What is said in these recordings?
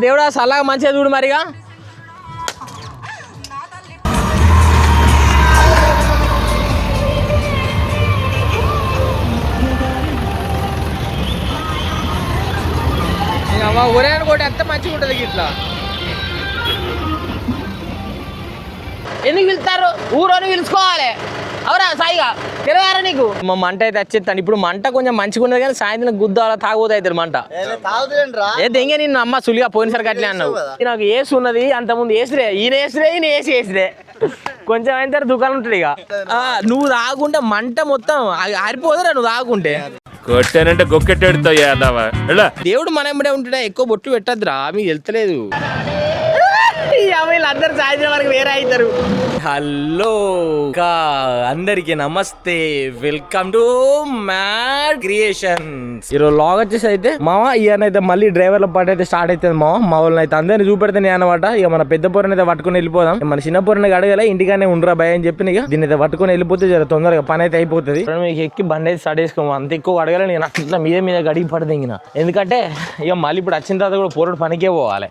దేవుడా సల్లగా మంచిగా చూడు మరిగా. ఒరే అనుకోటి ఎంత మంచిగా ఉంటుంది ఇట్లా. ఎందుకు పిలుస్తారు? ఊరోని పిలుచుకోవాలి. అవురా సాయిగా తెలియరా నీకు? మా మంట అయితే వచ్చేస్తాను. ఇప్పుడు మంట కొంచెం మంచిగా ఉన్నది కానీ సాయంత్రం గుద్దాల తాగుబోతు అవుతుంది మంట. ఏ దెంగే నిన్ను అమ్మ సులిగా పోయినసారి అట్లే అన్నావు. నాకు ఏసు ఉన్నది అంతకుముందు ఏసురే, ఈయన ఏసురే కొంచెం అయిన తర్వాత దుకాణం ఉంటుంది. ఇక నువ్వు తాగుంటే మంట మొత్తం ఆరిపోదురా నువ్వు తాగుంటే. కొట్టానంటే గొక్కెట్టాడుతావు యాదవా. దేవుడు మన ఎంబడే ఉంటుండే, ఎక్కువ బొట్టు పెట్టద్దురా, మీకు వెళ్తలేదు. వీళ్ళందరూ సాయంత్రం వరకు వేరే అవుతారు. హలో అందరికి నమస్తే, వెల్కమ్ టు మ్యాడ్ క్రియేషన్స్. ఈరోజు లాగ్ వచ్చేసి అయితే మావా ఇయర్ అయితే మళ్ళీ డ్రైవర్ల పాటు అయితే స్టార్ట్ అవుతుంది. మా వాళ్ళని అయితే అందరినీ చూపెడితే అనమాట. ఇక మన పెద్ద పొరని అయితే పట్టుకుని వెళ్ళిపోదాం. మన చిన్న పొరని అడగలే, ఇంటికానే ఉండరా భయ అని చెప్పి ఇక దీన్ని అయితే పట్టుకుని వెళ్ళిపోతే జర తొందరగా పని అయితే అయిపోతుంది. మీకు ఎక్కి బండి అయితే స్టార్ట్ చేసుకోము. అంత ఎక్కువ అడగలే, నేను అట్లా మీద గడిగి పడదు ఇంక. ఎందుకంటే ఇక మళ్ళీ ఇప్పుడు వచ్చిన తర్వాత కూడా పోరడు పనికే పోవాలి.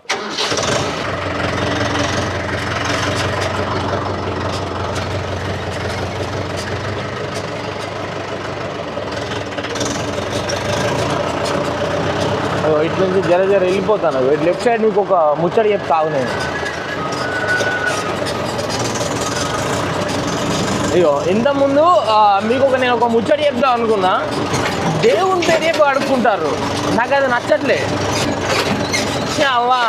ఇట్ల నుంచి జర వెళ్ళిపోతాను. లెఫ్ట్ సైడ్ మీకు ఒక ముచ్చట చెప్తావు నేను. అయ్యో ఇంతకుముందు మీకు నేను ఒక ముచ్చట చెప్తాను అనుకున్నా. దేవుని పేరు చెప్పి అడుక్కుంటారు, నాకు అది నచ్చట్లే. అవ్వా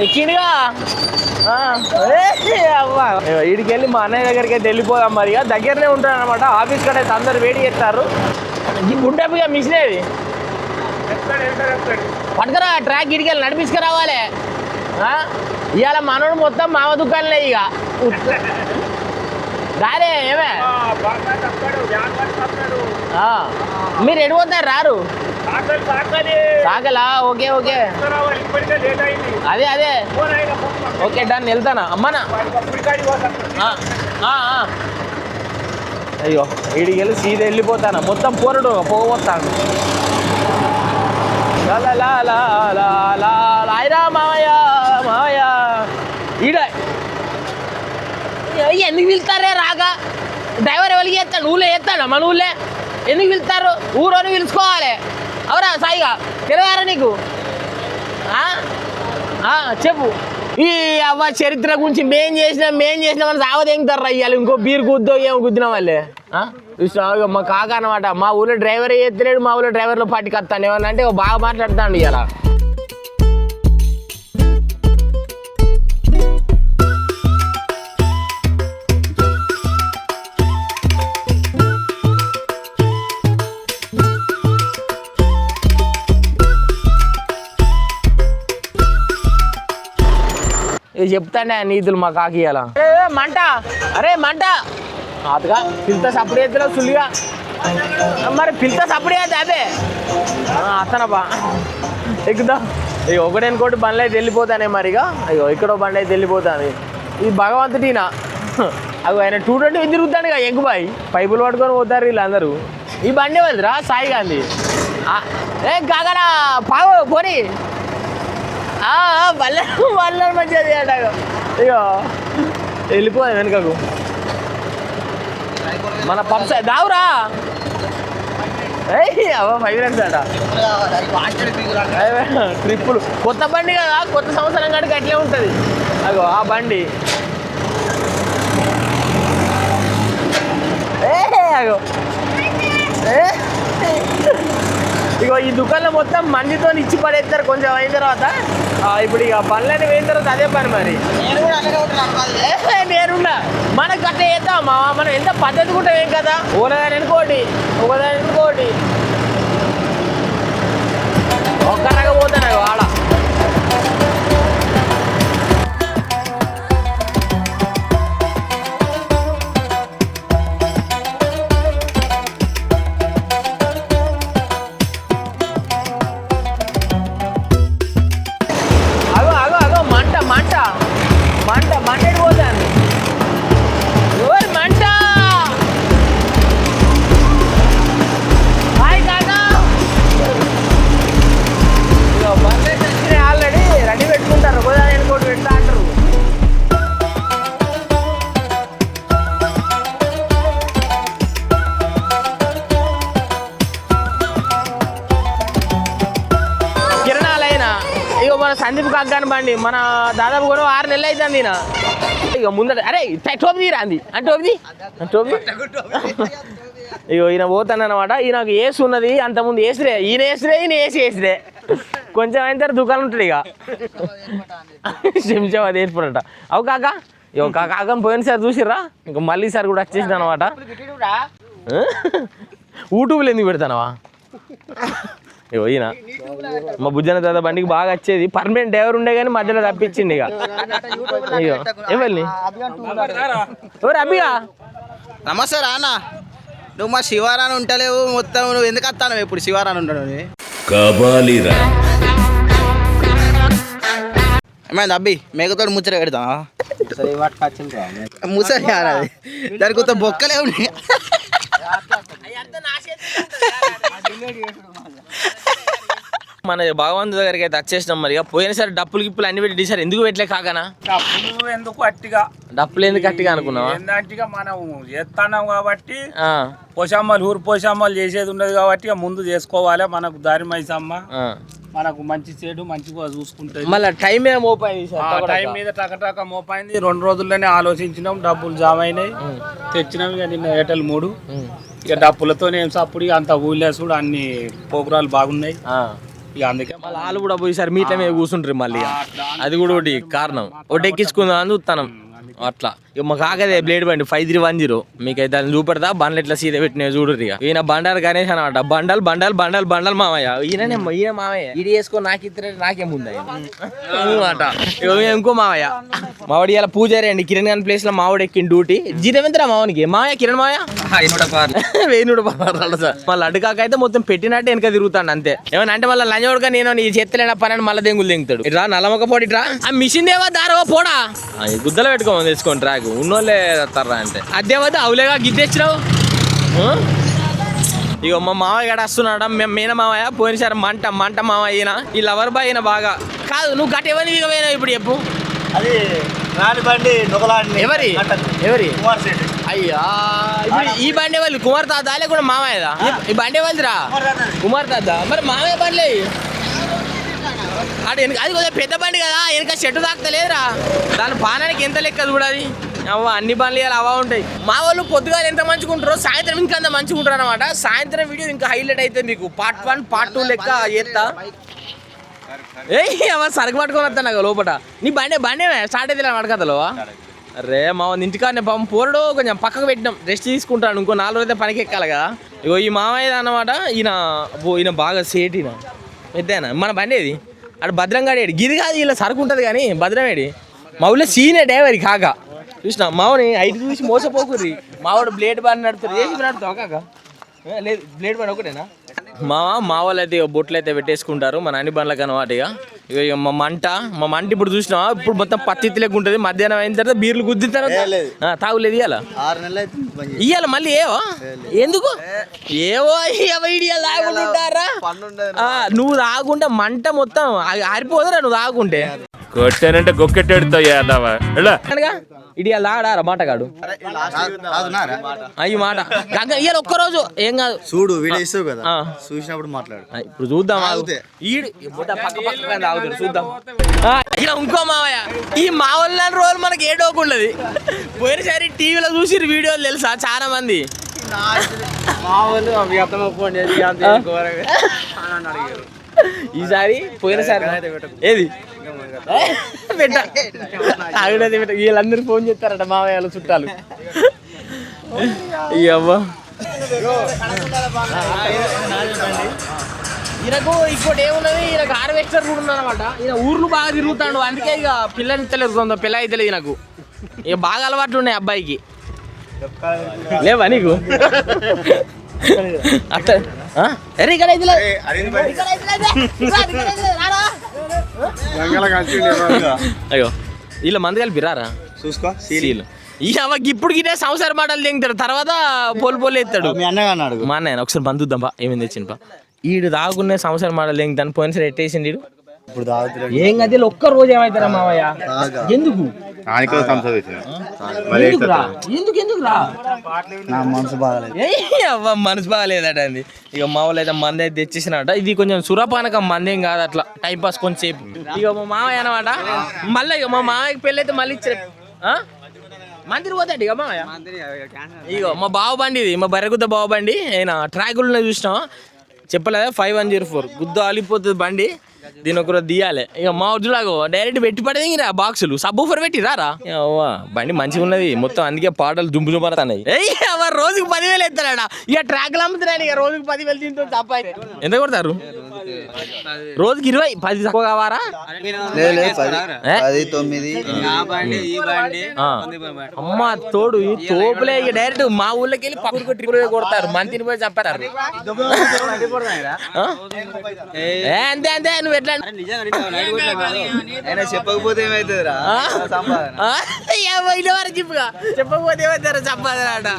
ఎక్కిండిగా అవ్వా. వీడికి వెళ్ళి మా అన్నయ్య దగ్గరికి అయితే వెళ్ళిపోదాం. మరిగా దగ్గరనే ఉంటాడు అనమాట. ఆఫీస్ కాడ అయితే అందరు వేడి చేస్తారు. ఈ గుండెగా మిషన్ ఏది పట్టుకురా, ట్రాక్ గిడికెళ్ళి నడిపించుకురావాలి. ఇవాళ మనోడు మొత్తం మామ దుకాణంలే. ఇక రారే ఏమే మీరు ఎడిపోతారు రారు సాకలా. ఓకే ఓకే అదే ఓకే డన్, వెళ్తానా అమ్మనా. అయ్యో వీడికి వెళ్ళి సీదా వెళ్ళిపోతాను. మొత్తం పోరడు పోగొస్తాను. మామయ్య మామయ్య ఈడ ఎందుకు పిలుస్తారే రాగా? డ్రైవర్ ఎవరికి చేస్తాడు? ఊళ్ళో చేస్తాడు మన ఊళ్ళే. ఎందుకు పిలుస్తారు? ఊరోని పిలుచుకోవాలి. అవురా సాయిగా తెలియరా నీకు? చెప్పు. ఈ అవ్వ చరిత్ర గురించి మేం చేసినామని సావదేంగుతారు అయ్యాలి. ఇంకో బీర్ గుద్దో ఏమో గుద్దిన వాళ్ళే. మా కాక అనమాట, మా ఊళ్ళో డ్రైవర్ ఎత్తలేడు, మా ఊళ్ళో డ్రైవర్లో పార్టీకి వస్తాను ఏమన్నా అంటే బాగా మాట్లాడుతాడు. ఇలా చెప్తాండే నీతులు మా కాకి. ఇలా మంట, అరే మంట అతగా పిల్త సప్పుడు ఎత్తులో సుల్లిగా. మరి పిల్త సప్పుడు అయితే అదే అతనబ్బా ఎక్కుదా. ఇక ఒకటేనుకోటి బండ్లు అయితే వెళ్ళిపోతానే మరిగా. అయ్యో ఇక్కడో బండి అయితే వెళ్ళిపోతాను. ఈ భగవంతుడినా అవి ఆయన 220 తిరుగుతాడు ఇక ఎగ్గుబాయి. పైపులు పట్టుకొని పోతారు వీళ్ళందరూ. ఈ బండి వెళ్తురా సాయి గాంధీ. ఏ కాకరా పావు పోనీ వల్ల మంచిది అట. ఇగో వెళ్ళిపోదాం వెనుకకు. మన పప్స్ దావురా అవ 5 minutes అట. ట్రిప్పులు కొత్త బండి కదా, కొత్త సంవత్సరం కాడికి అట్లే ఉంటుంది. అగో ఆ బండి అగో. ఇగో ఈ దుకాణంలో మొత్తం మందితో ఇచ్చి పడేస్తారు కొంచెం అయిన తర్వాత. ఇప్పుడు ఇక పనులని పోయిన తర్వాత అదే పని. మరి నేనున్నా మనకు అట్లా చేద్దాం. మనం ఎంత పద్ధతి కూడా ఏం కదా. ఒకదాని అనుకోటి ఒక్కలాగా పోతాను ఆడ. మంట ఇక మన సందీప్ కాకాని బండి మన దాదాపు కూడా 6 నెలలు అవుతుంది ఈయన. ఇక ముందర అరే టోపి తీరా అంది అంటే టోపి ఇక ఈయన పోతాను అనమాట. ఈయనకు ఏసు ఉన్నది, అంతకుముందు ఏసురే, ఈయన ఏసురే కొంచెం అయిన తర్వాత దుకాణం ఉంటుంది ఇక శంషాబాద్ వేసిపోరట. అవు కాక ఇక కాకని పోయినసారి చూసిర్రా, ఇంకా మళ్ళీ సారి కూడా వచ్చేసింది అనమాట. యూట్యూబ్లో ఎందుకు పెడతానవా? ఇగో ఈయన మా బుజ్జన దాదా బండికి బాగా వచ్చేది, పర్మనెంట్ డ్రైవర్ ఉండే కానీ మధ్యలో తప్పించింది ఇక. అయ్యో ఎవరిని ఎవరు అబ్బిగా? నమస్తే రానా, నువ్వు మా శివారాన్ని ఉంటలేవు మొత్తం, నువ్వు ఎందుకు వస్తాను ఇప్పుడు శివారాన్ని ఉంటాడు? ఏమైంది అబ్బి, మేకతో ముచ్చట పెడతా ముసలి దానికి కొంత బొక్కలే ఉన్నాయి. మన భగవంతు దగ్గరికి అయితే వచ్చేసినాం. మరి పోయినసారి డప్పులు గిప్పులు అన్ని పెట్టి సార్ ఎందుకు పెట్టలే కాకనా? డప్పులు ఎందుకు అట్టిగా, డప్పులు ఎందుకు అట్టిగా అనుకున్నావా? ఏంటంటే మనం చేస్తున్నాం కాబట్టి ఊరు పోషమ్మలు చేసేది ఉండదు కాబట్టి ముందు చేసుకోవాలి. మనకు దారి మైసమ్మ మనకు మంచి చెడు మంచిగా చూసుకుంటుంది. మళ్ళీ టైం మీద మోపాయింది, టైం మీద టకటక మోపాయింది. 2 రోజుల్లోనే ఆలోచించినాం, డబ్బులు జామ అయినాయి, తెచ్చినాం. ఇక నిన్న ఏటలు 3 ఇక డప్పులతోనే అప్పుడు అంత ఊళ్ళేసుడు అన్ని పోకురాలు బాగున్నాయి. ఇక అందుకే మళ్ళీ వాళ్ళు కూడా పోయిసారి మీట్ల మీద కూర్చుంటారు మళ్ళీ. అది కూడా ఒకటి కారణం, ఒకటి ఎక్కించుకుందాం అని చూస్తాం అట్లా. ఇక మాకు ఆగదే బ్లేడ్ బండి 5310 మీకైతే దాన్ని చూపెడతా. బండ్లు ఎట్లా సీద పెట్టినా చూడరు. ఇక ఈయన బండారు గణేష్ అనమాట. బండల్ మామయ్య. ఈయన మామయ్య ఇది వేసుకో నాకు ఇద్దరు నాకేముంది అనమాట. ఇంకో మామయ్య మావాడి ఇలా పూజారి అండి కిరణ్ గారి ప్లేస్ లో మావాడు ఎక్కిన డ్యూటీ. జీతం ఎంతరా మావనికి? మామయ్య కిరణ్ మామయ్య 1,100 సార్. మళ్ళీ అడ్డుకాక అయితే మొత్తం పెట్టినట్టు వెనక తిరుగుతాడు అంతే. ఏమన్నా అంటే మళ్ళీ లంజోడుగా నేను నీ చేత్తలేన పని మళ్ళీ దెంగులు దింగుతాడు. ఇట్లా నల్లమొక్క పోటీ ఇట్రా ఆ మిషన్ దేవా దారవా పోడా గుద్దలు పెట్టుకోమని తెచ్చుకోండి ట్రాక్ ఉన్నోళ్ళే తర్రా అంటే అదేవద్దు అవులేగా గిద్దెచ్చినావు. ఇక మా మామయ్య గడ వస్తున్నాడు. మేము మీన మామయ్య పోయినసారి మంట మామయ్య ఈయన ఈ లవర్ బాయ్ ఈయన బాగా కాదు. నువ్వు గట్ట ఎవరిని ఇక పోయినావు ఇప్పుడు చెప్పు? అది రాని బండి ఎవరి అయ్యా ఈ బండి వాళ్ళు కుమార్ తాత కూడా మామయ్యదా? ఈ బండి వాళ్ళదిరా కుమార్ తాత. మరి మామయ్య బండ్లే అటు వెనక అది కొంచెం పెద్ద బండి కదా, వెనక చెట్టు తాకుతలేదురా. దాని పానానికి ఎంత లెక్క చూడాలి. అవ్వ అన్ని బండ్లు ఇలా అవా ఉంటాయి. మా వాళ్ళు పొద్దుగా ఎంత మంచిగా ఉంటారో సాయంత్రం ఇంకా అంత మంచిగా ఉంటారు అనమాట. సాయంత్రం వీడియో ఇంకా హైలైట్ అయితే మీకు పార్ట్ 1 పార్ట్ 2 లెక్క చేస్తా. సరుకు పట్టుకొని వస్తా నాకు లోపల. నీ బండి స్టార్ట్ అయితే పడకదలో. అరే మా ఇంటికాడనే పాపం పోరడు కొంచెం పక్కకు పెట్టినాం, రెస్ట్ తీసుకుంటాను. ఇంకో 4 రోజులైతే పనికి ఎక్కాలి కదా. ఇగో ఈ మామయ్య అనమాట. ఈయన బాగా సేటిన పెద్దనా. మన బండి ఏది అటు భద్రంగాడేది గిది కాదు, ఇలా సరుకు ఉంటుంది కానీ భద్రమేడి. మా ఊళ్ళో సీనే డ్రైవర్ కాక చూసిన మావని ఐదు చూసి మోసపోకుర్రి. మావాడు బ్లేడ్ బండి నడుతుంది చేసి నడుతావు కాక లేదు బ్లేడ్ బండి ఒకటేనా? మా వాళ్ళు అయితే బొట్లు అయితే పెట్టేసుకుంటారు మన అన్ని బండ్లకు అనమాట. ఇక మా మంట ఇప్పుడు చూసినా ఇప్పుడు మొత్తం పత్తి లెక్క ఉంటుంది. మధ్యాహ్నం అయిన తర్వాత బీర్లు గుద్దిన తర్వాత తాగులేదు ఇవాళ 6 నెలలు ఇవాళ మళ్ళీ ఏవో ఎందుకు ఏవో తాగుంటారా? నువ్వు తాగుంటే మంట మొత్తం ఆరిపోదురా నువ్వు తాగుంటే. కొట్టానంటే గొక్కెట్టెడుతావు యాదవ. ఇది అలా ఆడారా మాటగాడు అయ్యి మాట ఇవాళ ఒక్కరోజు ఏం కాదు చూడు వీడియో ఇస్తావు కదా, చూసినప్పుడు మాట్లాడు. ఇప్పుడు చూద్దాం చూద్దాం. ఇంకో మావయ్య ఈ మావల్ల రోజులు మనకి ఏ డోకుండదు. పోయినసారి టీవీలో చూసి వీడియోలు తెలుసా చాలా మంది. ఈసారి పోయినసారి ఏది వీళ్ళందరూ ఫోన్ చేస్తారట మామయ్య చుట్టాలు. అవ్వా ఈయనకు ఇంకోటి ఏమున్నది, ఈయనకు హార్వెస్టర్ కూడా ఉందన్నమాట. ఈయన ఊర్లు బాగా తిరుగుతాడు, అందుకే ఇక పిల్లని ఇస్తలేదు, పిల్ల అయితే ఈయనకు ఇక బాగా అలవాట్లు ఉన్నాయి అబ్బాయికి. లేవా నీకు అట్లా? అయ్యో వీళ్ళ మంది కలిపి రారా చూసుకో. ఇప్పుడు గిటే సంవత్సరం మాటలు తెంగుతాడు, తర్వాత పోలు ఎత్తాడు. మా అన్నయ్య ఒకసారి మంది చూద్దాంపా ఏమేమి తెచ్చింపా. ఈడు తాగుకునే సంవత్సరం మాటలు తెంగుతాను. పోయినసారి ఎట్టేసిండు ఈడు. ఇప్పుడు ఏం గది ఒక్క రోజు ఏమైతారా మావయ్య? ఎందుకు ఎందుకు రా నా మనసు బాగాలేదు. మనసు బాగాలేదట అండి. ఇక మా వాళ్ళు అయితే మంది అయితే తెచ్చేసినట. ఇది కొంచెం సురపానకం మందేం కాదు, అట్లా టైం పాస్ కొంచెంసేపు. ఇక మా మామయ్య అనమాట. మళ్ళీ ఇక మా మామయ్యకి పెళ్ళి అయితే మళ్ళీ ఇచ్చారు. మందిరి పోతాడు ఇక మామయ్య. ఇగో మా బావ బండి, ఇది మా బర్రెగుద్ద బావ బండి. ఆయన ట్రాకుల్లో చూసినాం, చెప్పలేదా 5104 గుద్ద ఆలిపోతుంది బండి. దీని ఒకరు తీయాలి. ఇక మా ఊర్లాగో డైరెక్ట్ పెట్టి పడేది రా బాక్సులు. సబ్ ఊఫర్ పెట్టి రారా బండి మంచిగా ఉన్నది మొత్తం. అందుకే పాటలు దుమ్ము దుమ్మతున్నాయి. రోజుకి 10,000 ఎత్తాడా. ఇక ట్రాక్లు అమ్ముతున్నాడు. ఇక రోజుకి 10,000 తింటూ తప్ప. ఎంత కొడతారు రోజుకి? 20, 10 తక్కువ కావారా? 10, 9. అమ్మ తోడు ఈ తోపులే. ఇక డైరెక్ట్ మా ఊళ్ళకి వెళ్ళి పక్కకు ట్రిపుల్ కొడతారు. మంతిని పోయి చెప్పారు. అంతే అంతే. నువ్వు ఎట్లా చెప్పకపోతే ఏమైతుందిరా చెప్పకపోతే ఏమవుతారా సంపాదన.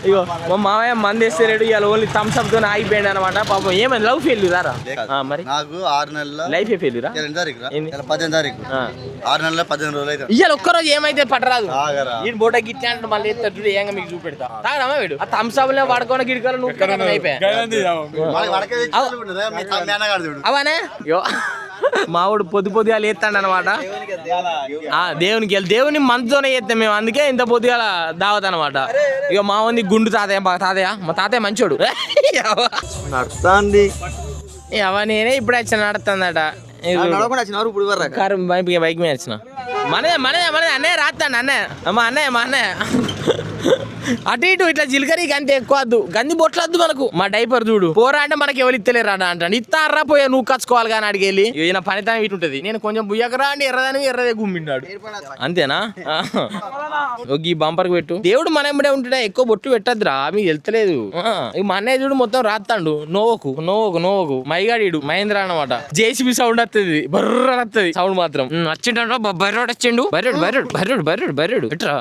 ఇగో మా మామయ్య మంది వేస్తాడు. ఇవాళ ఓన్లీ థమ్స్ అప్ తో ఆగిపోయాడు అనమాట. పాపం ఏమైంది? లవ్ ఫెయిల్యూరా రా? మరి నాకు 6 నెలల లైఫ్ ఫెయిల్యూరా? 18 తారీఖు 6 నెలల 18 రోజులు అయితే. ఇవాళ ఒక్కరోజు ఏమైతే పట్టరాదు. ఈ బోట గిట్లా అంటే మళ్ళీ ఎత్తాడు. ఏంగా మీకు చూపెడతా. తాగడమా వీడు ఆ థమ్స్ అప్ లో వాడుకోవడం గిడికలు నువ్వు అయిపోయా అవనే. మావుడు పొద్దుగా లేస్తాడు అనమాట. దేవునికి వెళ్ళి దేవుని మనతోనే చేస్తాం మేము. అందుకే ఇంత పొద్దుగా దావత్ అనమాట. ఇక మా ఉంది గుండు తాతయ్య. తాతయ్య మా తాతయ్య మంచోడు. నడుస్తుంది నేనే ఇప్పుడు వచ్చిన నడుతుందట. బైక్ మీద వచ్చిన. మనదే అన్నయ్య రాస్తాడు. అన్నయ్య మా అన్నయ్య అటు ఇటు ఇట్లా జిలకరీ గంతి ఎక్కువ వద్దు. గంది బొట్లద్దు మనకు. మా డైపర్ చూడు పోరా అంటే మనకి ఎవరు ఇస్తలేరా అంటాడు. ఇస్తారా పోయా నువ్వు కచ్చుకోవాలి కానీ అడిగెళ్ళి. ఈయన పనితనం ఇటు ఉంటది. నేను కొంచెం బుయ్యకరా అంటే ఎర్రదే గుమ్మిండాడు. అంతేనా? ఈ బంపర్ పెట్టు. దేవుడు మన ఎంబడే ఉంటాడా. ఎక్కువ బొట్టు పెట్టద్దురా మీకు వెళ్తలేదు. మా అన్నయ్య చూడు మొత్తం రాస్తాడు. నోవకు మైగాడీడు మహేంద్ర అనమాట. జేసీబీ సౌండ్ వస్తుంది. బర్ర వస్తుంది సౌండ్ మాత్రం. వచ్చిండ బర్రోడు వచ్చిండు. బర్రెడు ఎట్రా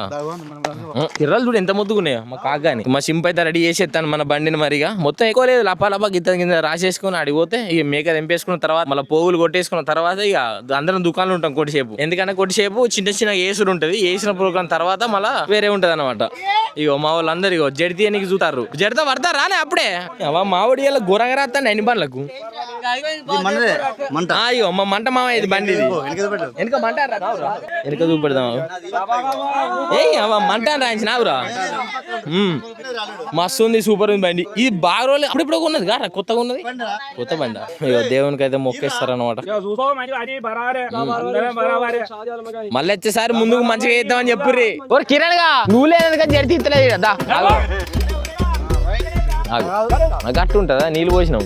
తిర్రలు చూడు ఎంత ముద్దుకున్నాయో మా కాగాని. మా సింప్ అయితే రెడీ చేసేస్తాను మన బండిని. మరిగా మొత్తం ఎక్కువ లేదు. లపా గిత్త కింద రాసేసుకుని అడిగిపోతే ఇక మేక తెంపేసుకున్న తర్వాత మళ్ళీ పోగులు కొట్టేసుకున్న తర్వాత ఇక అందరం దుకాణంలో ఉంటాం కొద్దిసేపు. ఎందుకంటే కొద్దిసేపు చిన్న ఏసుడు ఉంటది. ఏసిన ప్రోగ్రాం తర్వాత మళ్ళీ వేరే ఉంటది అనమాట. ఇగో మా వాళ్ళందరూ ఇగో జడితే నీకు చూతారు. జడితే పడతారు రానే అప్పుడే. మావిడి ఇలా ఘోరంగా రాస్తాను ఎన్ని బండ్లకు. అయ్యో మా మంట మామ ఇది బండి. వెనక మంట వెనక చూపెడదాం. మంట రాయించినావురా. మస్తు ఉంది. సూపర్ ఉంది బండి. ఇది బాగా రోజులు అప్పుడెప్పుడు ఉన్నది కారా. కొత్తగా ఉన్నది. కొత్త బండి. ఇక దేవునికి అయితే మొక్కేస్తారు అనమాట. మళ్ళీ వచ్చేసారి ముందుకు మంచిగా చేద్దామని చెప్పుర్రి. కిరణ్ గా నువ్వు లేదని జడితే ఇస్తలేదు కదా. గట్టు ఉంటుందా నీళ్ళు పోసినాం.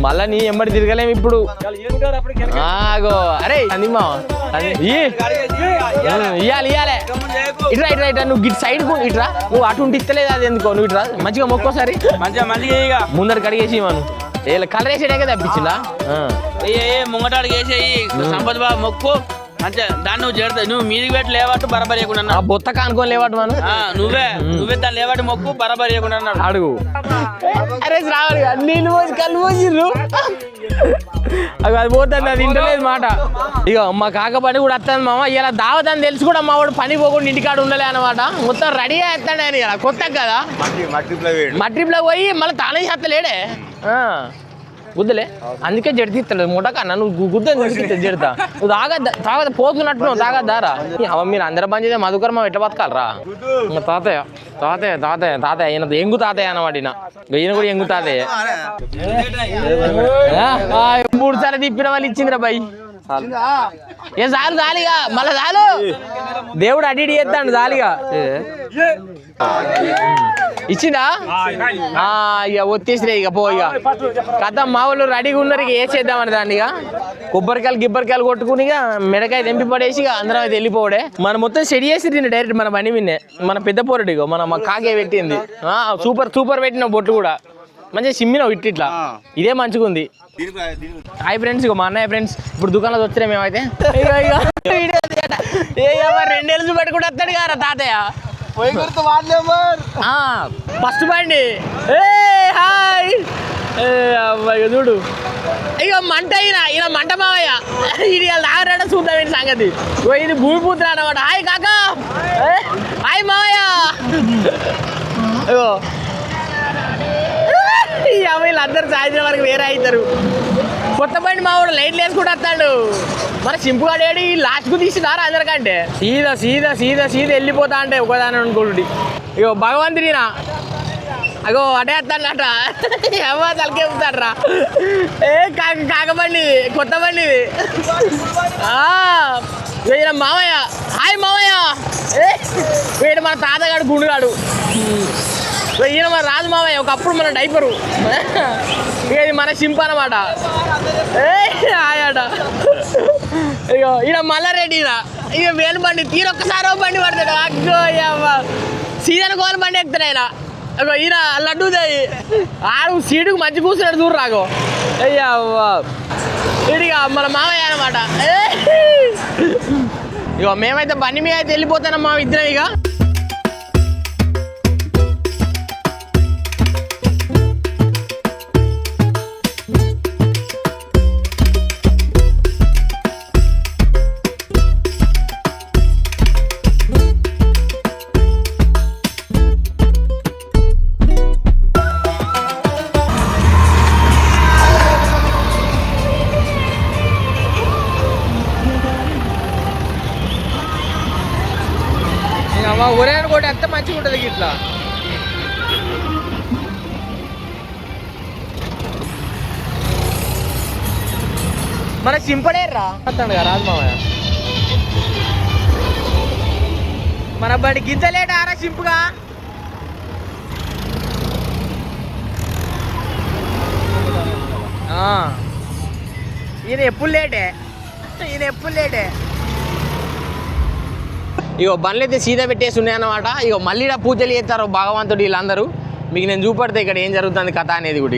మళ్ళా నీ ఎంబడి తిరగలేము ఇప్పుడు. ఆగో అరే అందిమా ఇయ్యాలి ఇట్రా నువ్వు గిట్ సైడ్ ఇట్రా. నువ్వు అటు ఉంటే ఇస్తలేదు. అది ఎందుకో నువ్వు ఇట్రా మంచిగా మొక్కోసారి మంచిగా ముందర కడిగేసి మనం కలర్ వేసేటే కదా తప్పించిందా. ముంగటాడికి వేసేయి సంపత్ బాబు మొక్కు మంచిగా. దాన్ని నువ్వు చేడతావు. నువ్వు మీదికి పెట్టి లేవాటు బరాబర్ చేయకుండా బొత్త కానుకొని లేవాటు మనం. నువ్వే దాన్ని లేవాటి మొక్కు బరాబర్ చేయకుండా అడుగు. అరే రావాలి నీళ్ళు పోసి కళ్ళు పోసిర్రు. అది పోతుంది. అది ఇంటలేదు మాట. ఇక మా కాక పని కూడా వస్తుంది మామ. ఇలా దావతని తెలుసు కూడా మా వాడు పని పోకుండా ఇంటికాడ ఉండలే అనమాట. మొత్తం రెడీ అవుతాడు ఆయన. ఇలా కొత్త కదా మట్రిప్లో పోయి మళ్ళీ తానే చేస్తలేడే గుద్దలే. అందుకే జడి తీస్తలేదు మూట కన్నా. నువ్వు గుద్దని తెలిసి జడతా. నువ్వు తాగద పోతున్నట్టు నువ్వు తాగద్దారా. మీరు అందరూ పని చేస్తే మధుకర్ మా ఎట్లా బతకాలరా. తాతయ్య ఈయన ఎంగు తాతయ్య అనమాట. ఈయన కూడా ఎంగు తాతయ్య. 3 సార్లు తిప్పిన వాళ్ళు ఇచ్చిందిరా బై. ఏ చాలు జాలిగా మళ్ళా చాలు. దేవుడు అడి చేస్తాడు జాలిగా. ఇచ్చిందా ఇక వచ్చేసినాయి. ఇక పో ఇక కథ మా వాళ్ళు రెడీగా ఉన్నారు. ఇక వేసేద్దామని దాన్ని. ఇక గిబ్బరికాయలు కొట్టుకుని ఇక మెడకాయ తెంపి పడేసి ఇక అందరం అయితే వెళ్ళిపోవడే. మనం మొత్తం సెడి చేసి తిండి డైరెక్ట్ మన బండి విన్నే. మన పెద్ద పోరడు ఇక మా కాకే పెట్టింది. సూపర్ పెట్టిన బొట్టు కూడా మంచిగా సిమ్మినావు ఇట్లా. ఇదే మంచిగా ఉంది. Hi friends. ఇక మా అన్నయ్య ఫ్రెండ్స్ ఇప్పుడు దుకాణంలో వచ్చినా మేమైతే. ఇక 2 ఏళ్ళు పెట్టుకుంటూ వస్తాడు కదా తాతయ్య. ఫస్ట్ బండి. హాయ్ అబ్బాయి చూడు ఇక మంట ఈయన మంట మావయ్య ఇది ఆగరాడ చూద్దాం ఏంటి సంగతి ఇది భూమిపుత్ర అన్నమాట హాయ్ కాకా హాయ్ మావయ్య అయ్యో ఈ అమ్మాయిలు సాయంత్రం వరకు వేరే అవుతారు కొత్త బండి మావాడు లైట్లు వేసుకుంటూ వస్తాడు మన సింపుగా డేడి లాస్ట్కు తీసినారా అందరికంటే సీదా సీదా సీదా సీదా వెళ్ళిపోతా అంటే ఒకదాని అనుకోండి ఇగో భగవంతుడినా అగో అటే వస్తాడట ఏమో తలకే ఉంటాడరా కాకబండి కొత్త బండి ఈయన మావయ్య హాయ్ మావయ్య వీడు మన తాతగాడు గుండుగాడు ఈయన మన రాజు మావయ్య ఒకప్పుడు మన డైపరు ఇది మన సింపు అనమాట ఆయాట ఇగో ఈయన మల్లారెడ్డి ఇక వేలు బండి తీరొక్కసారి బండి పడతాడు అగ్గో అవ్వ సీజన్ కోని బండి ఎక్కుతాడు ఆయన అగో ఈయన లడ్డూదేయి ఆడు సీటుకు మంచి కూర్చున్నాడు చూడు రాగో అయ్యవ్వ ఇడిగా మన మావయ్య అనమాట ఇగో మేమైతే బండి మీద అయితే వెళ్ళిపోతానమ్మా మా ఇద్దరం ఇక ఒరే అనుకోండి ఎంత మంచిగా ఉంటుంది ఇట్లా మన సింపడేర్రా వస్తాడు కదా రాజమావయ్య మన బండి గింజలేట ఆరా సింపుగా ఈయన ఎప్పుడు లేటే ఇగో బండ్లు అయితే సీదా పెట్టేసి ఉన్నాయన్నమాట ఇగో మళ్ళీ పూజలు చేస్తారు భగవంతుడు వీళ్ళందరూ మీకు నేను చూపడితే ఇక్కడ ఏం జరుగుతుంది కథ అనేది కూడా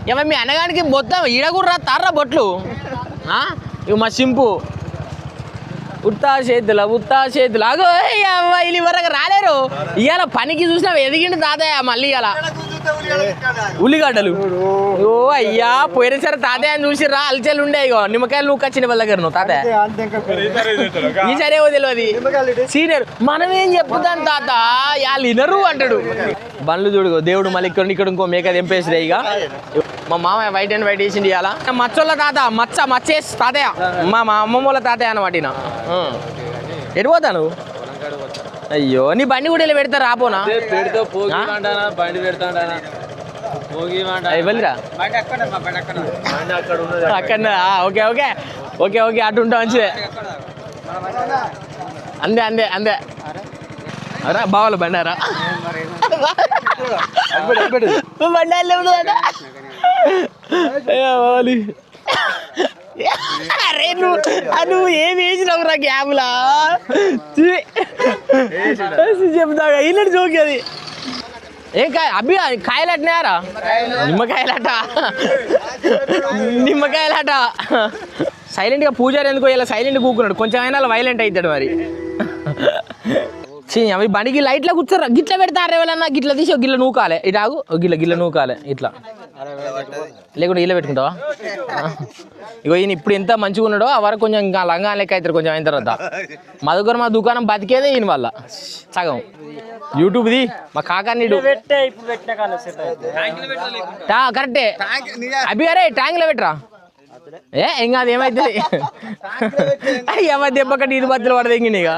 ఇక మీ అనగానికి మొత్తం ఈడ కూడా తార్రా బొట్లు ఇక మా సింపు ఉత్తా చేతుల అగో వీళ్ళు వరకు రాలేరు ఇవాళ పనికి చూసినా ఎదిగిండు తాతయ్య మళ్ళీ ఇలా ఉల్లిగడ్డలు ఓ అయ్యా పోయిన సరే తాతయ్య అని చూసిర్రా అలచలు ఉండే ఇగో నిమ్మకాయలు నువ్వు వచ్చిన వాళ్ళ దగ్గర నువ్వు తాతయ్య ఈసారి ఏవో తెలియదు సీనియర్ మనం ఏం చెప్పుతాను తాత వాళ్ళు వినరు అంటాడు బండ్లు చూడు దేవుడు మళ్ళీ ఇక్కడ ఇంకో మేక తెంపేసి ఇక మా మామయ్య వైట్ అండ్ వైట్ వేసింది ఇవాళ మచ్చోళ్ళ తాత మచ్చేసి తాతయ్య మా అమ్మమ్మ వాళ్ళ తాతయ్య అనమాట ఈయన ఎటు పోతాను అయ్యో నీ బండి కూడా ఇలా పెడతారు రాపోనా బండి పెడతా వెళ్ళిరా అక్కడ ఓకే ఓకే ఓకే ఓకే అటు ఉంటా మంచిదే అందే అరా బావాల బండారా బండి అరే నువ్వు ఏమి వేసినావు రా క్యాబ్లా చెప్తాగా ఇల్లటి జోకి అది ఏం అబ్బి కాయలట్నారా నిమ్మకాయలాట సైలెంట్గా పూజారి ఎందుకో ఇలా సైలెంట్ కూకున్నాడు కొంచెం అయినా వైలెంట్ అవుతాడు మరి అవి బండికి లైట్లో కూర్చోరా గిట్ల పెడతారు ఎవరన్నా గిట్ల తీసి గిట్ల నూకాలి ఇటాగు గిట్ల నూకాలి ఇట్లా లేకుంటే ఇలా పెట్టుకుంటావా ఇగో ఈయన ఇప్పుడు ఎంత మంచిగా ఉన్నాడో ఆ వరకు కొంచెం ఇంకా లంగా లెక్క అవుతారు కొంచెం అయిన తర్వాత మా దుకాణం బతికేదే ఈయన వల్ల సగం యూట్యూబ్ది మా కాకానీడు కరెక్టే అభి అరే ట్యాంక్లో పెట్టరా ఏం కాదు ఏమైతుంది దెబ్బకట్టి ఇది బద్దలు పడదు ఇంక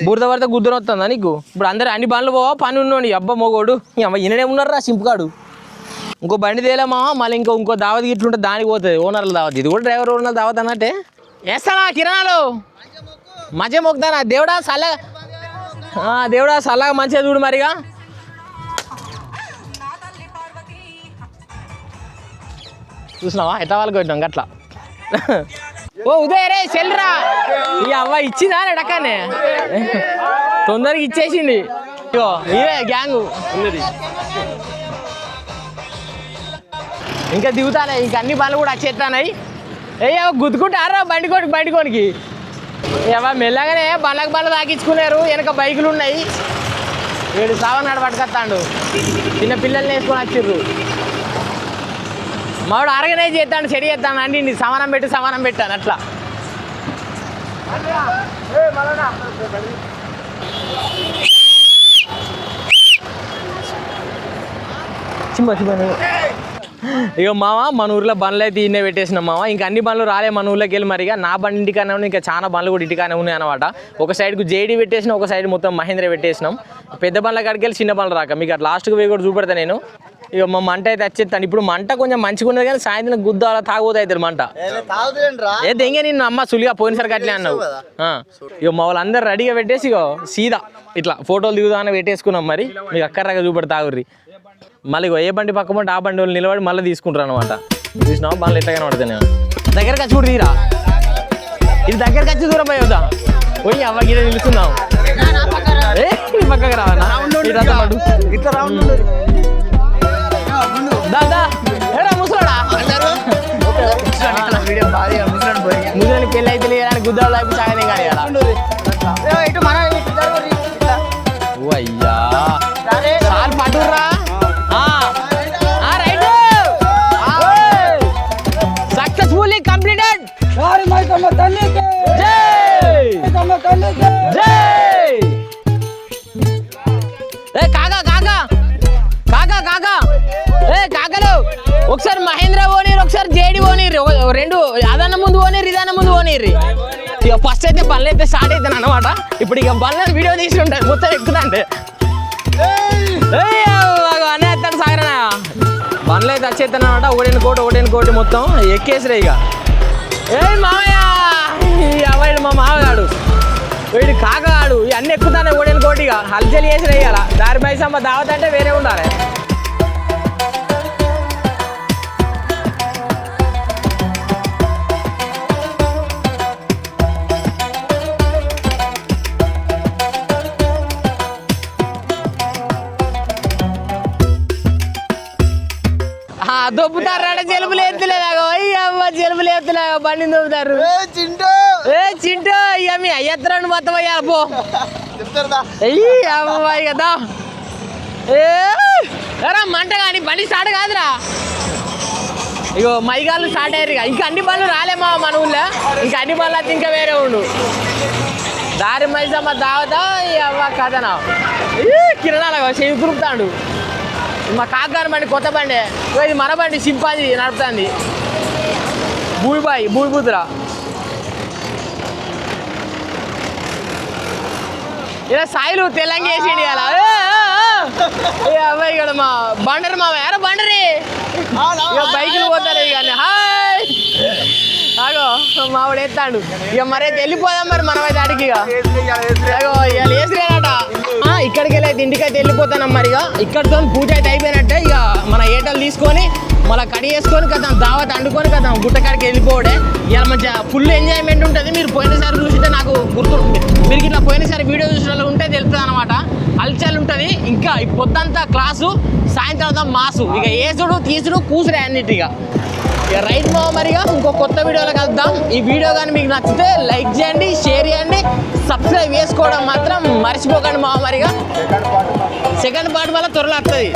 బురద పడితే గుద్దరం వస్తుందా నీకు ఇప్పుడు అందరు అన్ని బండ్లు పోవా పని ఉన్నాడు అబ్బా మొగోడు ఈయననే ఉన్నారా సింపుగాడు ఇంకో బండి తేలేమా మళ్ళీ ఇంకో దావత్ గిట్లుంటే దానికి పోతుంది ఓనర్ల దావత్ ఇది కూడా డ్రైవర్ ఓనర్ల దావత్ అన్నట్టే వేస్తానా కిరణాలు మంచిగా మొక్కుతానా దేవుడా చల్లగా మంచిగా చూడు మరిగా చూసినావా ఎట్లా వాళ్ళకి కొట్టినాం గట్లా ఓ ఉదయ రే చెల్లిరా ఈ అవ్వ ఇచ్చిందా డక్కనే తొందరగా ఇచ్చేసింది ఇగో ఇవే గ్యాంగ్ ఉన్నది ఇంకా దిగుతానే ఇంక అన్ని పనులు కూడా వచ్చేస్తానాయి గుద్దుకుంటారా బండికోనికి మెల్లగానే బండ్లకు తాకించుకున్నారు వెనక బైకులు ఉన్నాయి 7 సావన్ నాడు పట్టుకొస్తాడు చిన్న పిల్లల్ని వేసుకొని వచ్చిర్రు మావాడు ఆర్గనైజ్ చేస్తాను చెడి చేస్తాను అండి నీ సమానం పెట్టాను అట్లా ఇక మామ మన ఊర్లో బండ్లు అయితే ఇన్నే పెట్టేసినాం మామ ఇంకా అన్ని బండ్లు రాలే మన ఊర్లోకి వెళ్ళి మరిగా నా బండి ఇంటికానే ఉన్నాయి ఇంకా చాలా బండ్లు కూడా ఇంటికానే ఉన్నాయి అనమాట ఒక సైడ్కు జేడీ పెట్టేసినాం ఒక సైడ్ మొత్తం మహేంద్ర పెట్టేసినాం పెద్ద బండ్ల కాడికి వెళ్ళి చిన్న బండ్లు రాక మీకు అట్లా లాస్ట్కి పోయి కూడా చూపెడతా నేను ఇక మా మంట అయితే వచ్చేస్తాను ఇప్పుడు మంట కొంచెం మంచిగా ఉన్నది కానీ సాయంత్రం గుద్ద అలా తాగబోతే అవుతుంది మంట ఏ దెంగే నిన్ను అమ్మ సులిగా పోయినసరికి అట్లే అన్నావు ఇక మా వాళ్ళందరూ రెడీగా పెట్టేసి ఇక సీదా ఇట్లా ఫోటోలు దిగుదామని పెట్టేసుకున్నాం మరి మీకు అక్కర్రాగా చూపెడతా తాగుర్రి మళ్ళీ ఏ బండి పక్క బండి ఆ బండి వాళ్ళు నిలబడి మళ్ళీ తీసుకుంటారు అనమాట చూసినావా బండ్లు ఎట్లాగానే పడతాయి నేను దగ్గరకు వచ్చి కూడా తీరా ఇది దగ్గరకు వచ్చి దూరం పోయి వద్దా పోయి అవ్వ గిడ నిలుస్తున్నాం ఏ పక్కకు రావన్నా దాదా ఏడా ముసలాడా ముసలి పెళ్ళి అయితే లేదని గుద్దాలు అయిపోయి సాగనే కానీ అయ్యా చాలు పట్టుర్రా సక్సెస్ఫుల్లీ కంప్లీటెడ్ కాకలు ఒకసారి మహేంద్ర పోనీరు ఒకసారి జేడి పోనీరు రెండు అదన్న ముందు పోనీరు ఇదన్న ముందు పోనీరు ఇక ఫస్ట్ అయితే పనులు అయితే స్టార్ట్ అవుతాను అనమాట ఇప్పుడు ఇక పనులను వీడియో తీసి ఉంటాయి మొత్తం ఎక్కుతుంటే అనే ఎత్తాడు సాగరనా పనులు అయితే వచ్చేస్తాను అనమాట ఒకటేను కోటి మొత్తం ఎక్కేసిరా ఇక ఏ మామయ్య అవ్వడు మా మామగాడు వీడు కాకగాడు ఇవన్నీ ఎక్కుతానే ఒకటేను కోటిగా హల్చల్ చేసి వేయాల దారి పైసమ్మ దావత్ అంటే వేరే ఉండాలి దొబ్బుతారు జలుబులు ఎత్తులేదాగో అయ్యమ్మ జలుబులు ఎత్తులేగా బండి దొబ్బుతారు ఏ చింటూ ఇక మీ అయ్యత్తరాన్ని మొత్తం అయ్యాలి పో అయ్యి కదా ఏరా మంట కానీ బండి స్టార్ట్ కాదురా ఇగో మైగాళ్ళు స్టార్ట్ అయ్యారు ఇక ఇంకా అన్ని పనులు రాలేమా మన ఊళ్ళో ఇంకా అన్ని పనులు అయితే ఇంకా వేరే ఉండు దారి మైసమ్మ దావతా అవ్వ కథనా కిరణాల చెవి కురుపుతాడు మా కాకాని బండి కొత్త బండి ఇది మన బండి సింపాజీ నడుపుతుంది భూమిపుత్ర ఇలా సాయిలు తెలంగా వేసిండి అలా అబ్బాయి ఇక్కడ మా బండరు మా ఎర బండరి ఇక బైకులు పోతారు ఇక హాయ్ అగో మావాడు ఎత్తాడు ఇక మరైతే వెళ్ళిపోదాం మరి మనమైతే అడిగి అగో ఇక వేసిరేనట ఇక్కడికి వెళ్ళి అయితే ఇంటికైతే వెళ్ళిపోతాను మరి ఇక ఇక్కడితో పూజ అయితే అయిపోయినట్టే ఇక మన ఏటలు తీసుకొని మళ్ళీ కడి వేసుకొని కదా దావత్ అండుకొని కదా గుట్టకాడికి వెళ్ళిపోవడే ఇలా మంచిగా ఫుల్ ఎంజాయ్మెంట్ ఉంటుంది మీరు పోయినసారి చూసితే నాకు మీరు ఇట్లా పోయినసారి వీడియో చూసిన ఉంటే తెలుస్తుంది అనమాట హల్చల్ ఉంటుంది ఇంకా ఈ పొద్దంతా క్లాసు సాయంత్రం మాసు ఇక ఏసుడు తీసుడు కూసుడే అన్నిటిగా ఇక రైట్ మరిగా ఇంకో కొత్త వీడియోలో కలుద్దాం ఈ వీడియో కానీ మీకు నచ్చితే లైక్ చేయండి షేర్ చేయండి సబ్స్క్రైబ్ చేసుకోవడం మాత్రం మర్చిపోకండి మరిగా సెకండ్ పార్ట్ వల్ల త్వరలో వస్తుంది